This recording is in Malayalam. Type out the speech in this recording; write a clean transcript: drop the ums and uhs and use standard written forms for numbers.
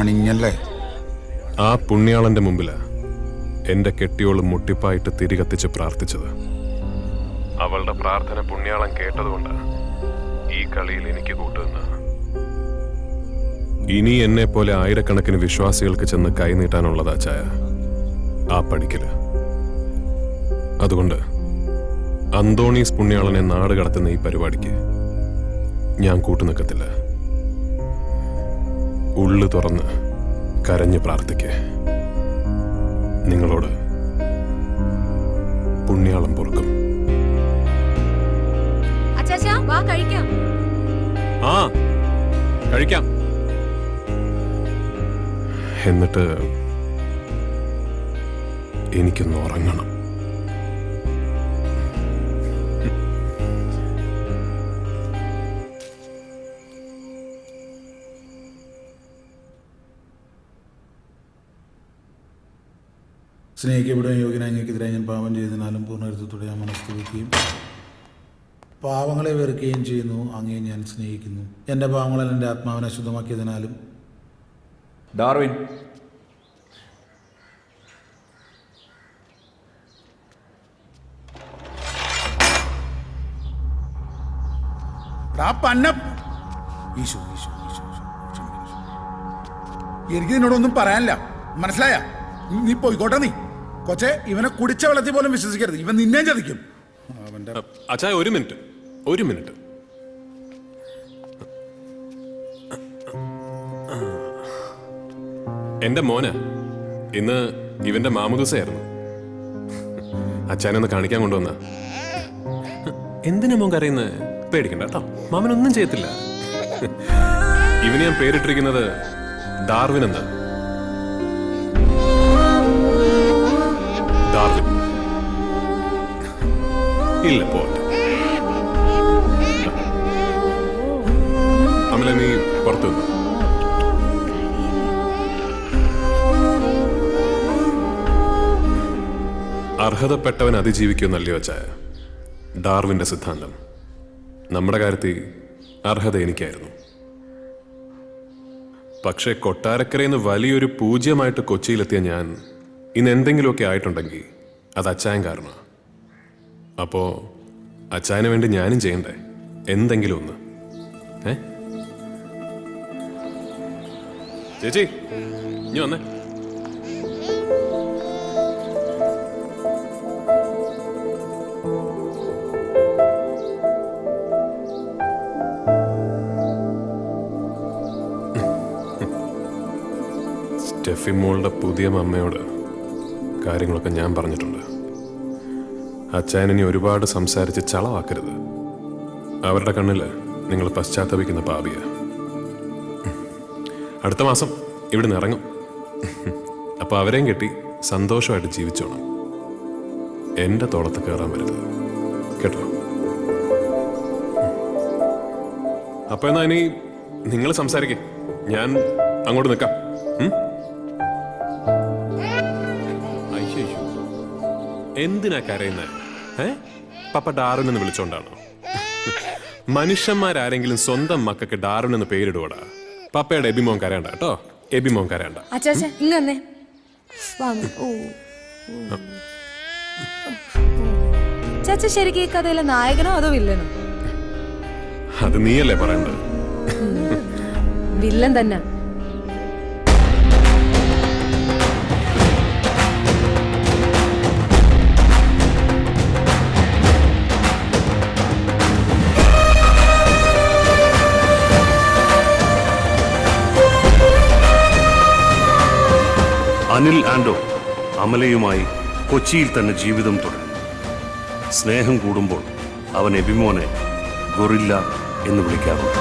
പണിഞ്ഞല്ലേ? ആ പുണ്യാളന്റെ മുമ്പില് എന്റെ കെട്ടിയോള് മുട്ടിപ്പായിട്ട് തിരികത്തിച്ച് പ്രാർത്ഥിച്ചത്. അവളുടെ പ്രാർത്ഥന പുണ്യാളൻ കേട്ടതുകൊണ്ട് ഈ കളിയിൽ എനിക്ക് കൂട്ടുനിന്ന്. ഇനി എന്നെ പോലെ ആയിരക്കണക്കിന് വിശ്വാസികൾക്ക് ചെന്ന് കൈനീട്ടാനുള്ളതാ ചായ ആ പടിക്കല്. അതുകൊണ്ട് അന്തോണീസ് പുണ്യാളനെ നാട് കടത്തുന്ന ഈ പരിപാടിക്ക് ഞാൻ കൂട്ടുനിൽക്കത്തില്ല. ഉള്ളു തുറന്ന് കരഞ്ഞു പ്രാർത്ഥിക്കേ. നിങ്ങളോട് പുണ്യാളം പൊറുക്കും. ആ കഴിക്കാം. എന്നിട്ട് എനിക്കൊന്ന് ഉറങ്ങണം. സ്നേഹിക്കപ്പെടുവാൻ യോഗ്യനായ അങ്ങേക്കെതിരായി ഞാൻ പാപം ചെയ്തതിനാലും പൂർണ്ണരത്വത്തോടെ ഞാൻ മനസ്തുതിക്കുകയും പാവങ്ങളെ വെറുക്കുകയും ചെയ്യുന്നു. അങ്ങയെ ഞാൻ സ്നേഹിക്കുന്നു. എൻ്റെ പാവങ്ങളെ എൻ്റെ ആത്മാവിനെ അശുദ്ധമാക്കിയതിനാലും. ഡാർവിൻ, ഈശോ എനിക്ക് നിന്നോടൊന്നും പറയാനില്ല, മനസ്സിലായ? നീ പോയിക്കോട്ടെ. നീ കൊച്ചെ, ഇവനെ കുടിച്ച വെള്ളത്തിൽ പോലും വിശ്വസിക്കരുത്. ഇവൻ നിന്നെ ചതിക്കും. അച്ഛാ, ഒരു മിനിറ്റ്. എന്റെ മോന് ഇന്ന് ഇവന്റെ മാമുദിസയായിരുന്നു. അച്ഛനൊന്ന് കാണിക്കാൻ കൊണ്ടുവന്ന. എന്തിനാ മോൻ കരയുന്നത്? പേടിക്കണ്ട കേട്ടോ, മാമനൊന്നും ചെയ്യത്തില്ല. ഇവന് ഞാൻ പേരിട്ടിരിക്കുന്നത് ഡാർവിൻ എന്ന്. ഡാർവിൻ ഇല്ല, പോട്ടെ. അമല, നീ പുറത്തു വന്നു. അർഹതപ്പെട്ടവൻ അതിജീവിക്കുമെന്നല്ലയോ ചായ ഡാർവിന്റെ സിദ്ധാന്തം. നമ്മുടെ കാര്യത്തിൽ അർഹത എനിക്കായിരുന്നു. പക്ഷേ കൊട്ടാരക്കരയിൽ നിന്ന് വലിയൊരു പൂജ്യമായിട്ട് കൊച്ചിയിലെത്തിയ ഞാൻ ഇന്ന് എന്തെങ്കിലുമൊക്കെ ആയിട്ടുണ്ടെങ്കിൽ അത് അച്ചായൻ കാരണമാണ്. അപ്പോ അച്ചായന് വേണ്ടി ഞാനും ചെയ്യണ്ടേ എന്തെങ്കിലും ഒന്ന്? ചേച്ചി, ഇനി വന്നേ. സ്റ്റെഫി മോളുടെ പുതിയ അമ്മയോട് കാര്യങ്ങളൊക്കെ ഞാൻ പറഞ്ഞിട്ടുണ്ട്. അച്ചായനെ ഒരുപാട് സംസാരിച്ച് ചളവാക്കരുത്. അവരുടെ കണ്ണിൽ നിങ്ങൾ പശ്ചാത്തപിക്കുന്ന പാപിയ. അടുത്ത മാസം ഇവിടെ നിന്ന് ഇറങ്ങും. അപ്പൊ അവരെയും കെട്ടി സന്തോഷമായിട്ട് ജീവിച്ചോണം. എന്റെ തോളത്ത് കയറാൻ വരരുത്, കേട്ടോ? അപ്പൊ എന്നാ ഇനി നിങ്ങൾ സംസാരിക്കേ, ഞാൻ അങ്ങോട്ട് നിൽക്കാം. അയ്യോ, എന്തിനാ കരയുന്നത്? പപ്പ ഡാർവിൻ എന്ന് വിളിച്ചോണ്ടാണോ? മനുഷ്യന്മാരാരെങ്കിലും സ്വന്തം മക്കൾക്ക് ഡാർവിൻ എന്ന് പേരിടുവടാ. പപ്പയുടെ എബിമോൻ കരയണ്ട കേട്ടോ, എബിമോൻ കരയണ്ട. ചാച്ച ശരിക്കും ഈ കഥയിലെ നായകനോ അതോ വില്ലനോ? അത് നീയല്ലേ പറയണ്ടത്? വില്ലൻ തന്നെ. അനിൽ ആൻഡോ അമലയുമായി കൊച്ചിയിൽ തന്നെ ജീവിതം തുടരും. സ്നേഹം കൂടുമ്പോൾ അവൻ എബിമോനെ ഗൊറില്ല എന്ന് വിളിക്കാറുണ്ട്.